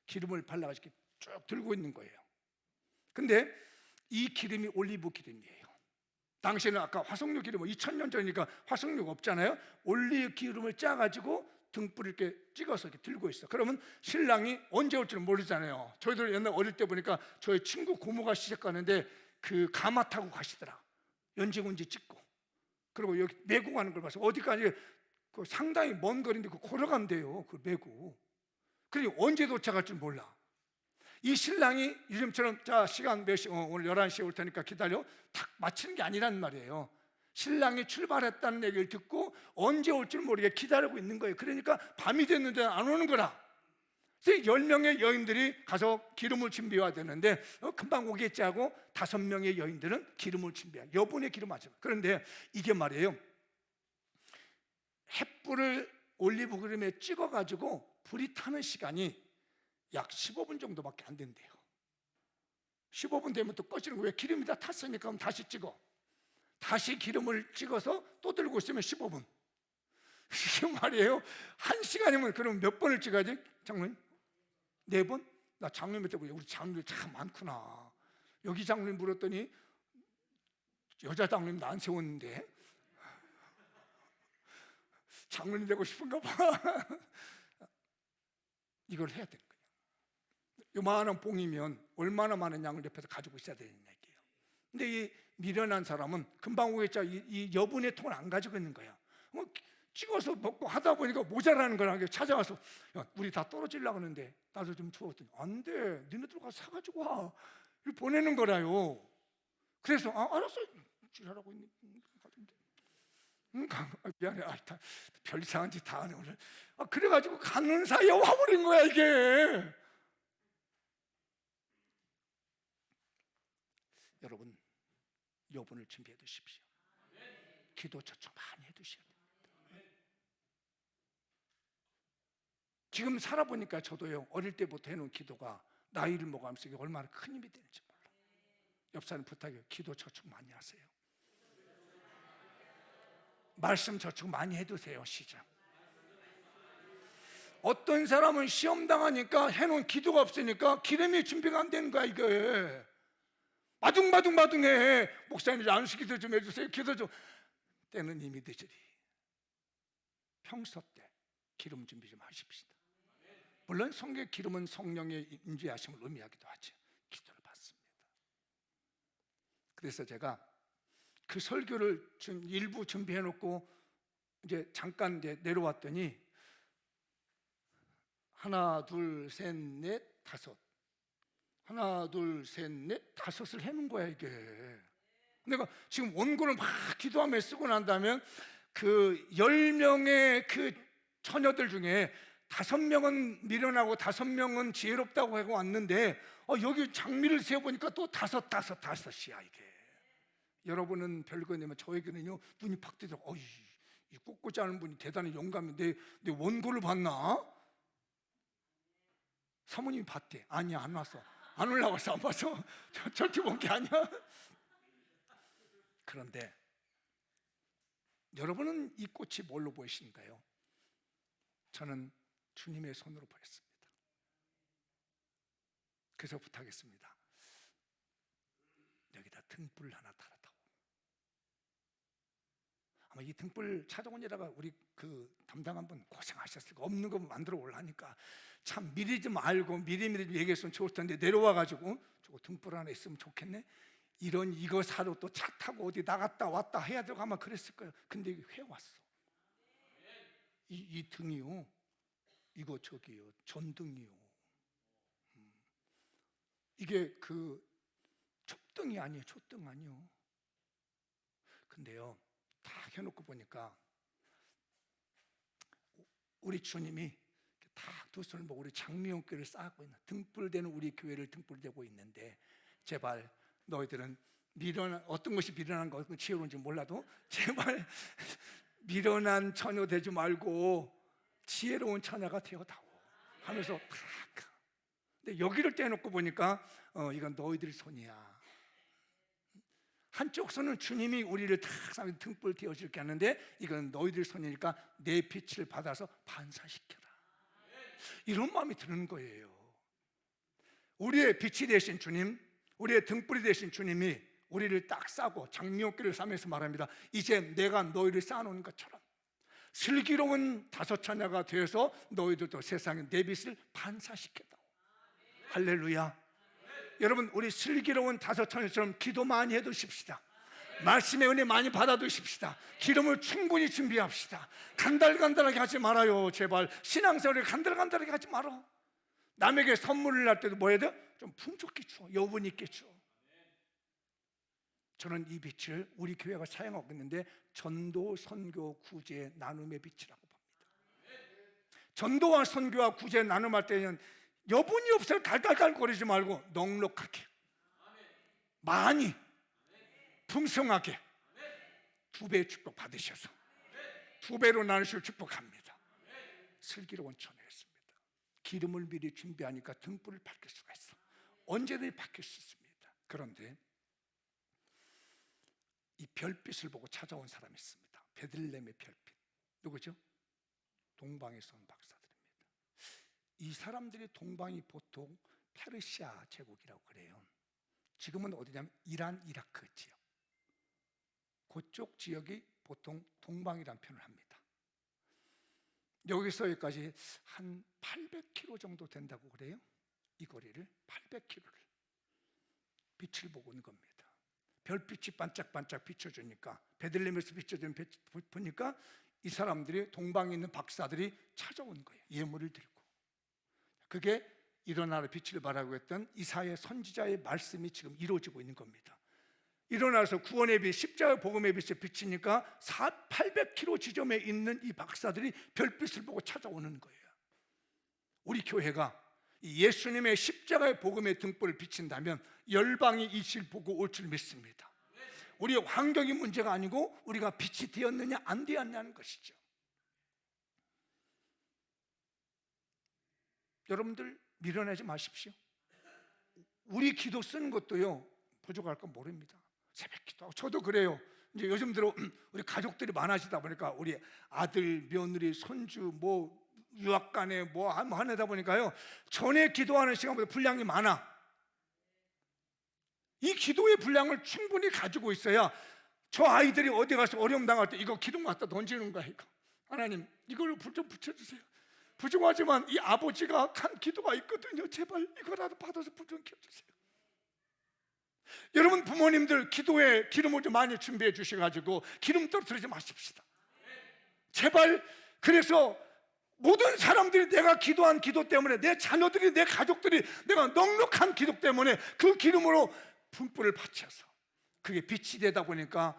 기름을 발라가지고 쭉 들고 있는 거예요. 근데 이 기름이 올리브 기름이에요. 당시에는 아까 화석류 기름은 2000년 전이니까 화석류가 없잖아요. 올리브 기름을 짜가지고 등불을 이렇게 찍어서 이렇게 들고 있어. 그러면 신랑이 언제 올지를 모르잖아요. 저희들 옛날 어릴 때 보니까 저희 친구 고모가 시집 가는데 그 가마 타고 가시더라. 연지군지 찍고. 그리고 여기 메고 가는 걸 봐서 어디까지 그 상당히 먼 거리인데 그 걸어간대요. 그 메고. 그러니 언제 도착할 줄 몰라. 이 신랑이 요즘처럼 자 시간 몇 시, 오늘 11시에 올 테니까 기다려 탁 맞추는 게 아니란 말이에요. 신랑이 출발했다는 얘기를 듣고 언제 올 줄 모르게 기다리고 있는 거예요. 그러니까 밤이 됐는데 안 오는 거라. 그래서 10명의 여인들이 가서 기름을 준비해야 되는데 금방 오겠지 하고 5명의 여인들은 기름을 준비해요. 여분의 기름 맞아요. 그런데 이게 말이에요, 횃불을 올리브 기름에 찍어가지고 불이 타는 시간이 약 15분 정도밖에 안 된대요. 15분 되면 또 꺼지는 거예요. 기름이 다 탔으니까 그럼 다시 찍어. 다시 기름을 찍어서 또 들고 있으면 15분. 이게 말이에요. 1시간이면 그럼 몇 번을 찍어야지? 장로님? 4번? 나 장로님한테 보니 우리 장로님 참 많구나. 여기 장로님 물었더니 여자 장로님 나 안 세웠는데 장로님 되고 싶은가 봐. 이걸 해야 되는 거예요. 요만한 봉이면 얼마나 많은 양을 옆에서 가지고 있어야 되는 얘기예요. 근데 이 미련한 사람은 금방 오겠죠. 이 여분의 통을 안 가지고 있는 거야. 찍어서 먹고 하다 보니까 모자라는 거라 찾아와서 야, 우리 다 떨어지려고 하는데 나도 좀 주웠더니 안 돼. 니네들 가서 사가지고 와. 이렇게 보내는 거라요. 그래서 알았어. 지랄하고 있는 미안해. 별 이상한 짓 다 하네 오늘. 그래가지고 가는 사이에 와버린 거야 이게. 여러분 여분을 준비해 두십시오. 기도 초청 많이 해두셔야 됩니다. 지금 살아보니까 저도요, 어릴 때부터 해놓은 기도가 나이를 먹으면서 이게 얼마나 큰 힘이 되는지 몰라. 옆 사람 부탁해요. 기도 저축 많이 하세요. 말씀 저축 많이 해두세요. 시작. 어떤 사람은 시험 당하니까 해놓은 기도가 없으니까 기름이 준비가 안 되는 거야 이게. 마둥마둥해. 목사님 안수 기도 좀 해주세요. 기도 좀. 때는 이미 늦으리. 평소 때 기름 준비 좀 하십시다. 물론 성경의 기름은 성령의 임재하심을 의미하기도 하죠. 기도를 받습니다. 그래서 제가 그 설교를 일부 준비해 놓고 이제 잠깐 이제 내려왔더니 하나 둘 셋 넷 다섯, 하나 둘 셋 넷 다섯을 해놓은 거야 이게. 내가 지금 원고를 막 기도하며 쓰고 난다면 그 10명의 그 처녀들 중에 5명은 미련하고 5명은 지혜롭다고 하고 왔는데 여기 장미를 세어보니까 또 다섯이야 이게. 여러분은 별거 아니면 저에게는요 눈이 팍 뜨더라고. 이 꿋꿋지 않은 분이 대단히 용감인데 내 원고를 봤나? 사모님이 봤대. 아니야 안 왔어. 안 올라왔어. 안 봤어. 절대 본 게 아니야. 그런데 여러분은 이 꽃이 뭘로 보이신가요? 저는 주님의 손으로 보였습니다. 그래서 부탁했습니다. 여기다 등불 하나 달아다오. 아마 이 등불 찾아오니다가 우리 그 담당한 분 고생하셨을 거, 없는 거 만들어 올라니까 참 미리 좀 알고 미리미리 좀 얘기했으면 좋을 텐데, 내려와가지고 저거 등불 하나 있으면 좋겠네, 이거 사러 또 차 타고 어디 나갔다 왔다 해야 되고 아마 그랬을 거예요. 근데 이게 회 왔어. 이 등이요, 이거 저기요, 전등이요. 이게 그 촛등이 아니에요. 촛등 아니요. 근데요, 다 해놓고 보니까 우리 주님이 다 두 손을 모으고 우리 장미용교를 쌓고 있는, 등불되는 우리 교회를 등불되고 있는데, 제발 너희들은 어떤 것이 미련한 것은 지혜로운지 몰라도 제발 미련한 처녀 되지 말고 지혜로운 처녀가 되어다오 하면서 탁. 근데 여기를 떼놓고 보니까 이건 너희들 손이야. 한쪽 손은 주님이 우리를 탁 등불 띄워줄게 하는데, 이건 너희들 손이니까 내 빛을 받아서 반사시켜라. 이런 마음이 드는 거예요. 우리의 빛이 되신 주님, 우리의 등불이 되신 주님이 우리를 딱 싸고 장미옥기를 싸면서 말합니다. 이제 내가 너희를 쌓아놓은 것처럼 슬기로운 다섯 처녀가 되어서 너희들도 세상에 내 빛을 반사시켰다. 할렐루야. 여러분, 우리 슬기로운 다섯 처녀처럼 기도 많이 해두십시다. 말씀의 은혜 많이 받아두십시다. 기름을 충분히 준비합시다. 간달간달하게 하지 말아요. 제발 신앙생활을 간달간달하게 하지 말아. 남에게 선물을 할 때도 뭐 해야 돼? 좀 풍족히 줘, 여분 있게 줘. 저는 이 빛을 우리 교회가 사용하고 있는데 전도, 선교, 구제, 나눔의 빛이라고 봅니다. 전도와 선교와 구제, 나눔할 때는 여분이 없어요. 달달달거리지 말고 넉넉하게, 많이, 풍성하게 2배의 축복 받으셔서 2배로 나누실 축복합니다. 슬기로운 처녀였습니다. 기름을 미리 준비하니까 등불을 밝힐 수가 있어. 언제든지 밝힐 수 있습니다. 그런데 이 별빛을 보고 찾아온 사람이 있습니다. 베들레헴의 별빛. 누구죠? 동방에서 온 박사들입니다. 이 사람들이 동방이 보통 페르시아 제국이라고 그래요. 지금은 어디냐면 이란, 이라크 지역. 그쪽 지역이 보통 동방이라는 표현을 합니다. 여기서 여기까지 한 800km 정도 된다고 그래요. 이 거리를 800km를 빛을 보고 온 겁니다. 별빛이 반짝반짝 비춰주니까, 베들레헴에서 비춰주는 빛 보니까 이 사람들이, 동방에 있는 박사들이 찾아온 거예요. 예물을 들고. 그게 일어나라 빛을 발하고 했던 이사야 선지자의 말씀이 지금 이루어지고 있는 겁니다. 일어나서 구원의 빛, 십자가의 복음의 빛에 비치니까 800km 지점에 있는 이 박사들이 별빛을 보고 찾아오는 거예요. 우리 교회가 예수님의 십자가의 복음의 등불을 비친다면 열방이 이 길 보고 올 줄 믿습니다. 우리의 환경이 문제가 아니고 우리가 빛이 되었느냐 안 되었냐는 것이죠. 여러분들 미련하지 마십시오. 우리 기도 쓰는 것도요, 부족할 건 모릅니다. 새벽 기도하고, 저도 그래요. 이제 요즘 들어 우리 가족들이 많아지다 보니까 우리 아들, 며느리, 손주, 뭐 유학 가네 뭐 하다 보니까요, 전에 기도하는 시간보다 분량이 많아. 이 기도의 분량을 충분히 가지고 있어야 저 아이들이 어디 가서 어려움 당할 때 이거 기름 갖다 던지는 거야. 이거 하나님 이걸로 불 좀 붙여주세요. 부족하지만 이 아버지가 한 기도가 있거든요. 제발 이거라도 받아서 불 좀 켜주세요. 여러분 부모님들 기도에 기름을 좀 많이 준비해 주셔가지고 기름 떨어뜨리지 마십시다. 제발. 그래서 모든 사람들이 내가 기도한 기도 때문에, 내 자녀들이, 내 가족들이 내가 넉넉한 기도 때문에 그 기름으로 분불을 받쳐서 그게 빛이 되다 보니까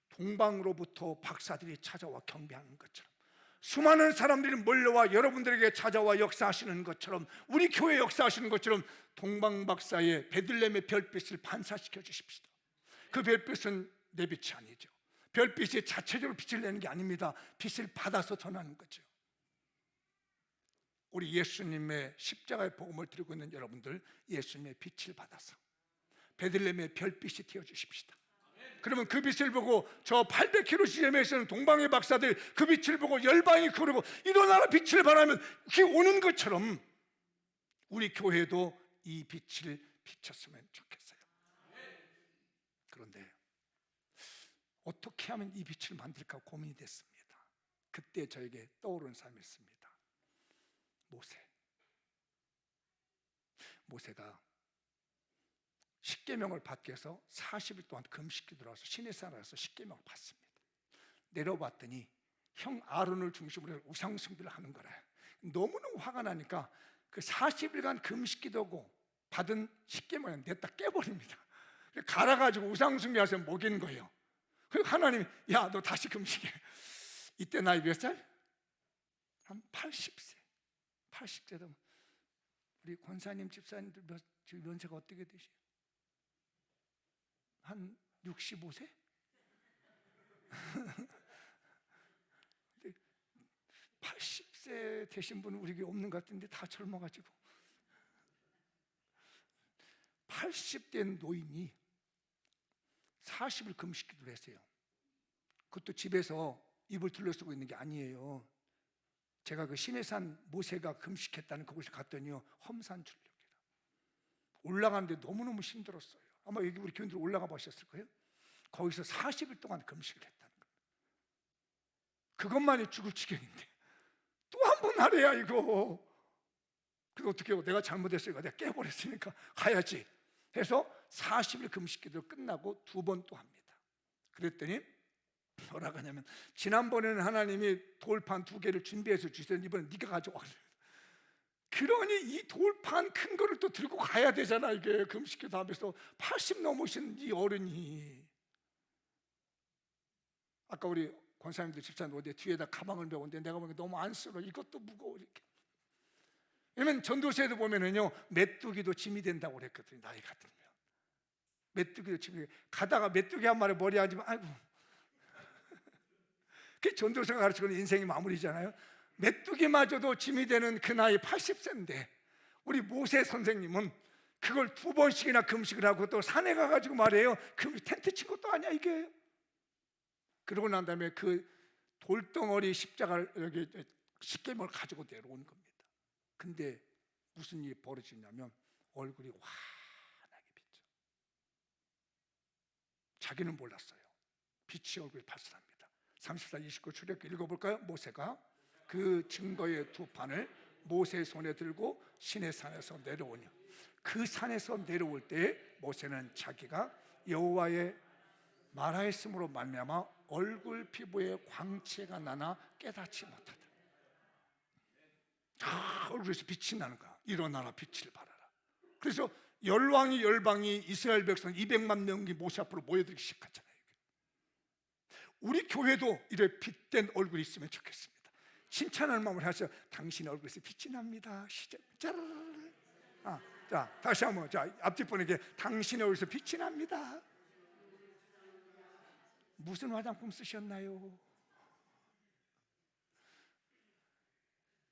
동방으로부터 박사들이 찾아와 경배하는 것처럼, 수많은 사람들이 몰려와 여러분들에게 찾아와 역사하시는 것처럼, 우리 교회 역사하시는 것처럼 동방 박사의 베들레헴의 별빛을 반사시켜 주십시오. 그 별빛은 내 빛이 아니죠. 별빛이 자체적으로 빛을 내는 게 아닙니다. 빛을 받아서 전하는 거죠. 우리 예수님의 십자가의 복음을 들고 있는 여러분들, 예수님의 빛을 받아서 베들레헴의 별빛이 되어 주십시다. 그러면 그 빛을 보고 저 800km 지점에 있는 동방의 박사들 그 빛을 보고 열방이 그러고 일어나라 빛을 발하면 그게 오는 것처럼 우리 교회도 이 빛을 비쳤으면 좋겠어요. 그런데 어떻게 하면 이 빛을 만들까 고민이 됐습니다. 그때 저에게 떠오른 사람이 있습니다. 모세가 십계명을 받기 위해서 40일 동안 금식기도를 해서 시내산에서 십계명을 받습니다. 내려봤더니 형 아론을 중심으로 우상숭배를 하는 거라. 너무너무 화가 나니까 그 40일간 금식기도고 받은 십계명을 냈다 깨버립니다. 갈아가지고 우상숭배하면서 먹이는 거예요. 그리고 하나님이 야, 너 다시 금식해. 이때 나이 몇 살? 한 80세. 80세 되면 우리 권사님 집사님들 연세가 어떻게 되세요? 한 65세? 80세 되신 분은 우리 교회 없는 것 같은데 다 젊어가지고 80된 노인이 40일 금식기도를 했어요. 그것도 집에서 입을 둘러쓰고 있는 게 아니에요. 제가 그 시내산 모세가 금식했다는 그곳에 갔더니요, 험산 출력이라 올라가는데 너무너무 힘들었어요. 아마 여기 우리 교인들 올라가 보셨을 거예요. 거기서 40일 동안 금식을 했다는 거예요. 그것만이 죽을 지경인데 또 한 번 하래야 이거. 그거 어떻게 해요? 내가 잘못했으니까 내가 깨버렸으니까 가야지 해서 40일 금식기도 끝나고 2번 또 합니다. 그랬더니 뭐라고 하냐면, 지난번에는 하나님이 돌판 2개를 준비해서 주시더니 이번엔 네가 가져와. 그러니 이 돌판 큰 거를 또 들고 가야 되잖아. 이게 금식기도 하면서 80 넘으신 이 어른이, 아까 우리 권사님들 집사님 어디 뒤에다 가방을 메웠는데 내가 보니까 너무 안쓰러워. 이것도 무거워 이렇게. 왜냐면 전도서에도 보면은요, 메뚜기도 짐이 된다고 그랬거든요. 나이 같으면 메뚜기도 짐이. 가다가 메뚜기 한 마리 머리 앉으면 아이고. 그 전도서가 가르치는 인생이 마무리잖아요. 메뚜기마저도 짐이 되는 그 나이 80세인데 우리 모세 선생님은 그걸 2번씩이나 금식을 하고 또 산에 가가지고 말이에요, 그 텐트 친 것도 아니야 이게. 그러고 난 다음에 그 돌덩어리 십자가를 여기 십계명을 가지고 내려오는 겁니다. 근데 무슨 일이 벌어지냐면 얼굴이 환하게 비쳐. 자기는 몰랐어요. 빛이 얼굴에 발산합니다. 34, 29 출애굽기 읽어볼까요? 모세가 그 증거의 2판을 모세의 손에 들고 시내산에서 내려오니, 그 산에서 내려올 때 모세는 자기가 여호와의 말하였으므로 말미암아 얼굴 피부에 광채가 나나 깨닫지 못하다. 얼굴에서 빛이 나는 거야. 일어나라, 빛을 발하라. 그래서 열방이 이스라엘 백성 200만 명이 모세 앞으로 모여들기 시작하잖아요. 우리 교회도 이래 빛된 얼굴이 있으면 좋겠습니다. 칭찬하는 마음을 하셔. 당신의 얼굴에서 빛이 납니다. 시작. 짜라라라. 자, 다시 한번. 자, 앞뒤 분에게 당신의 얼굴에서 빛이 납니다. 무슨 화장품 쓰셨나요?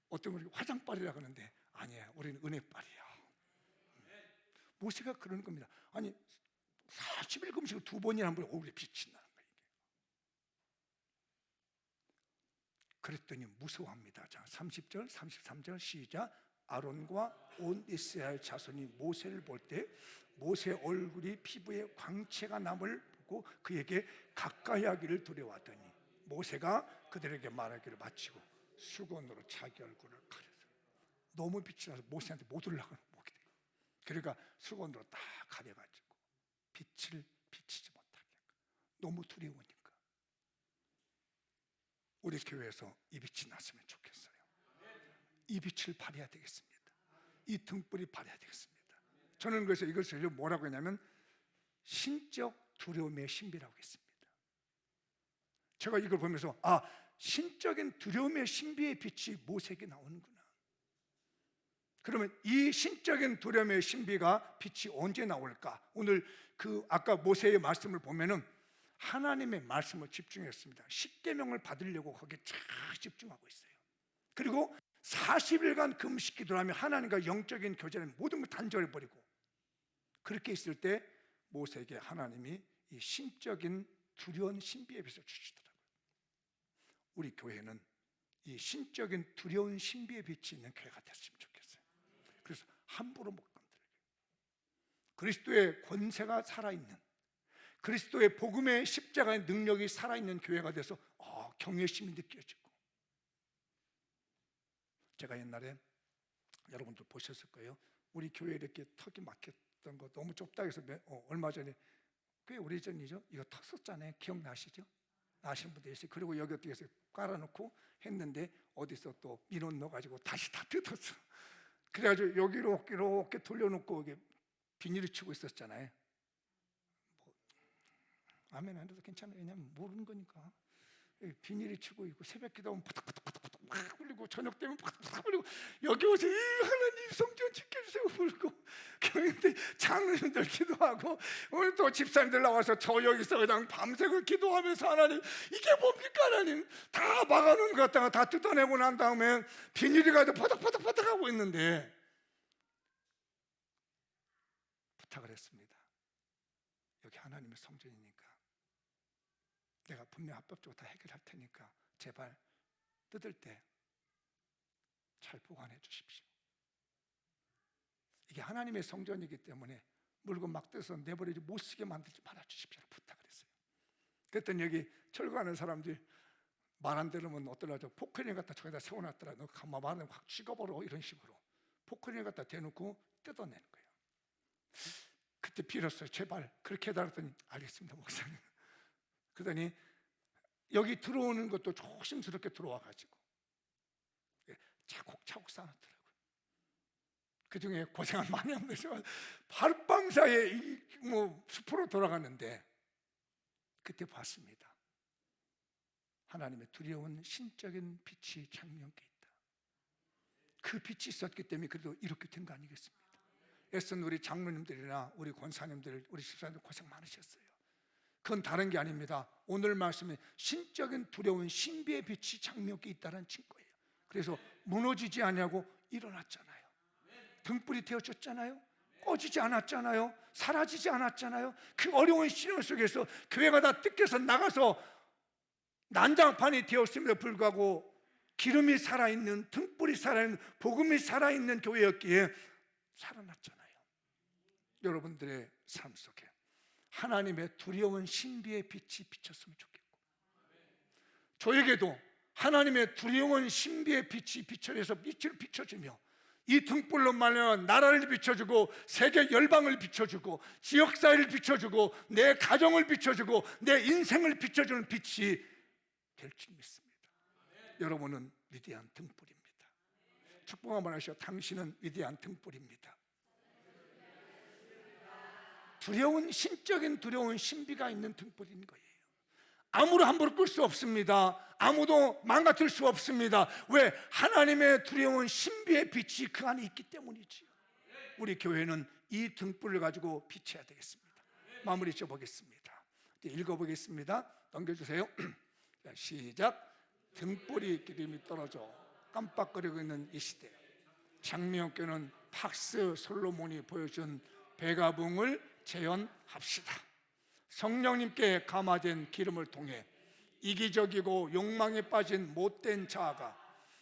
어떤 분이 화장빨이라고 하는데 아니에요. 우리는 은혜빨이에요. 모세가 그러는 겁니다. 아니 40일 금식을 2번이나 한 번에 얼굴에 빛이 나는 거예요. 그랬더니 무서워합니다. 자, 30절, 33절 시작. 아론과 온 이스라엘 자손이 모세를 볼 때 모세 얼굴이 피부에 광채가 남을 보고 그에게 가까이 하기를 두려워하더니 모세가 그들에게 말하기를 마치고 수건으로 자기 얼굴을 가려서, 너무 빛이 나서 모세한테 못 올라가는 목이 돼요. 그러니까 수건으로 딱 가려가지고 빛을 비치지 못하게, 너무 두려우니까. 우리 교회에서 이 빛이 났으면 좋겠어요. 이 빛을 발해야 되겠습니다. 이 등불이 발해야 되겠습니다. 저는 그래서 이것을 뭐라고 하냐면 신적 두려움의 신비라고 했습니다. 제가 이걸 보면서 신적인 두려움의 신비의 빛이 모세에게 나오는구나. 그러면 이 신적인 두려움의 신비가 빛이 언제 나올까? 오늘 그 아까 모세의 말씀을 보면은 하나님의 말씀을 집중했습니다. 십계명을 받으려고 거기에 잘 집중하고 있어요. 그리고 40일간 금식 기도를 하면 하나님과 영적인 교제는 모든 걸 단절해버리고, 그렇게 있을 때 모세에게 하나님이 이 신적인 두려운 신비의 빛을 주시더라고요. 우리 교회는 이 신적인 두려운 신비의 빛이 있는 교회가 됐으면 좋겠어요. 그래서 함부로 못 건드려요. 그리스도의 권세가 살아있는, 그리스도의 복음의 십자가의 능력이 살아있는 교회가 돼서 경외심이 느껴지고, 제가 옛날에 여러분들 보셨을 거예요. 우리 교회 이렇게 턱이 막혔던 거 너무 좁다 해서 얼마 전에, 꽤 오래전이죠. 이거 텄었잖아요. 기억나시죠? 아시는 분들 있어요. 그리고 여기 어떻게 해서 깔아놓고 했는데 어디서 또 민원 넣어가지고 다시 다 뜯었어. 그래가지고 여기로 이렇게 돌려놓고 이게 비닐을 치고 있었잖아요. 아멘 안 해도 괜찮아요. 왜냐면 모르는 거니까. 비닐이 치고 있고, 새벽 기도하면 바닥바닥바닥 막 울리고, 저녁 되면 바닥바닥 울리고, 여기 오세요 하나님 성전 지켜주세요 울고, 교인들 장로님들 기도하고, 오늘 또 집사님들 나와서 저 여기서 그냥 밤새고 기도하면서, 하나님 이게 뭡니까 하나님, 다 막아놓은 것 갖다가 다 뜯어내고 난 다음에 비닐이 가지고 바닥바닥바닥 하고 있는데, 부탁을 했습니다. 여기 하나님의 성전이니까 내가 분명 합법적으로 다 해결할 테니까 제발 뜯을 때 잘 보관해 주십시오. 이게 하나님의 성전이기 때문에 물건 막 뜯어서 내버리지 못 쓰게 만들지 말아 주십시오 부탁을 했어요. 그랬더니 여기 철거하는 사람들이 말 안 들으면 어떠라죠? 포크레인 갖다 저기다 세워놨더라. 너 가만 말하면 확 찍어버려. 이런 식으로 포크레인 갖다 대놓고 뜯어내는 거예요. 그때 빌었어요. 제발 그렇게 해달랬더니 알겠습니다 목사님. 그러더니 여기 들어오는 것도 조심스럽게 들어와가지고 차곡차곡 쌓아놨더라고요. 그 중에 고생한 많이 한 분이지만 하룻밤 사이에 숲으로 돌아가는데, 그때 봤습니다. 하나님의 두려운 신적인 빛이 장미함께 있다. 그 빛이 있었기 때문에 그래도 이렇게 된 거 아니겠습니까? 애쓴 우리 장로님들이나 우리 권사님들, 우리 집사님들 고생 많으셨어요. 그건 다른 게 아닙니다. 오늘 말씀에 신적인 두려운 신비의 빛이 장미함께 있다는 증거예요. 그래서 무너지지 않냐고 일어났잖아요. 등불이 되어졌잖아요. 꺼지지 않았잖아요. 사라지지 않았잖아요. 그 어려운 시련 속에서 교회가 다 뜯겨서 나가서 난장판이 되었음에도 불구하고 기름이 살아있는, 등불이 살아있는, 복음이 살아있는 교회였기에 살아났잖아요. 여러분들의 삶 속에 하나님의 두려운 신비의 빛이 비쳤으면 좋겠고, 저에게도 하나님의 두려운 신비의 빛이 비춰져서 빛을 비춰주며, 이 등불로 말하면 나라를 비춰주고, 세계 열방을 비춰주고, 지역사회를 비춰주고, 내 가정을 비춰주고, 내 인생을 비춰주는 빛이 될 줄 믿습니다. 여러분은 위대한 등불입니다. 축복 한번 하시오. 당신은 위대한 등불입니다. 두려운, 신적인 두려운 신비가 있는 등불인 거예요. 아무도 함부로 끌 수 없습니다. 아무도 망가뜨릴 수 없습니다. 왜? 하나님의 두려운 신비의 빛이 그 안에 있기 때문이지요. 우리 교회는 이 등불을 가지고 비춰야 되겠습니다. 마무리 지어보겠습니다. 읽어보겠습니다. 넘겨주세요. 자, 시작. 등불이 기름이 떨어져 깜빡거리고 있는 이 시대, 장미형교는 팍스 솔로몬이 보여준 백아붕을 재현합시다. 성령님께 감화된 기름을 통해 이기적이고 욕망에 빠진 못된 자아가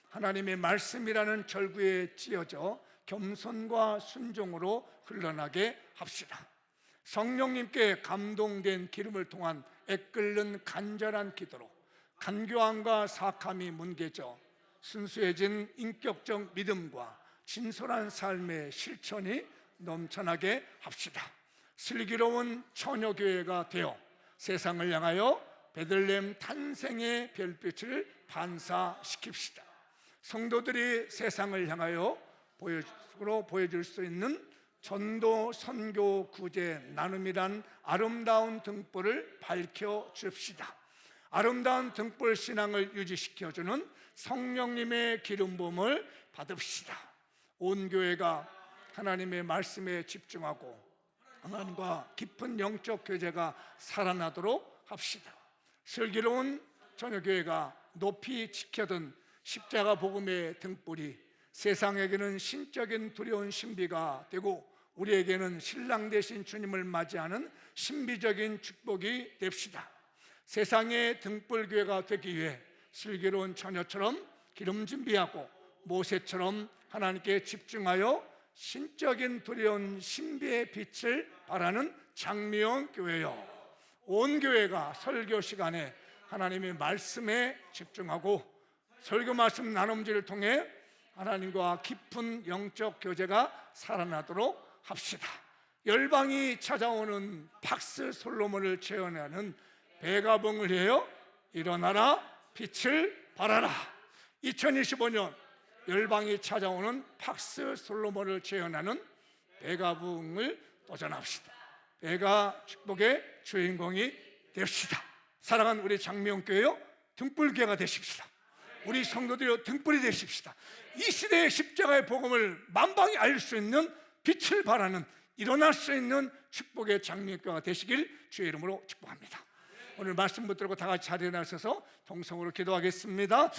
하나님의 말씀이라는 절구에 찌어져 겸손과 순종으로 흘러나게 합시다. 성령님께 감동된 기름을 통한 애끓는 간절한 기도로 간교함과 사함이 뭉개져 순수해진 인격적 믿음과 진솔한 삶의 실천이 넘쳐나게 합시다. 슬기로운 처녀교회가 되어 세상을 향하여 베들레헴 탄생의 별빛을 반사시킵시다. 성도들이 세상을 향하여 보여줄 수 있는 전도, 선교, 구제, 나눔이란 아름다운 등불을 밝혀줍시다. 아름다운 등불 신앙을 유지시켜주는 성령님의 기름 부음을 받읍시다. 온 교회가 하나님의 말씀에 집중하고 하나님과 깊은 영적 교제가 살아나도록 합시다. 슬기로운 전교회가 높이 지켜둔 십자가 복음의 등불이 세상에게는 신적인 두려운 신비가 되고, 우리에게는 신랑 되신 주님을 맞이하는 신비적인 축복이 됩시다. 세상의 등불교회가 되기 위해 슬기로운 처녀처럼 기름 준비하고 모세처럼 하나님께 집중하여 신적인 두려운 신비의 빛을 바라는 장미형 교회요, 온 교회가 설교 시간에 하나님의 말씀에 집중하고 설교 말씀 나눔지를 통해 하나님과 깊은 영적 교제가 살아나도록 합시다. 열방이 찾아오는 박스 솔로몬을 재현하는 배가봉을 해요. 일어나라 빛을 발하라. 2025년 열방이 찾아오는 박스 솔로몬을 재현하는 배가봉을 도전합시다. 배가 축복의 주인공이 됩시다. 사랑하는 우리 장명교회요, 등불교회가 되십시다. 우리 성도들이요, 등불이 되십시다. 이 시대의 십자가의 복음을 만방에 알릴 수 있는 빛을 발하는, 일어날 수 있는 축복의 장명교회가 되시길 주의 이름으로 축복합니다. 오늘 말씀 붙들고 다 같이 자리에 나서서 동성으로 기도하겠습니다.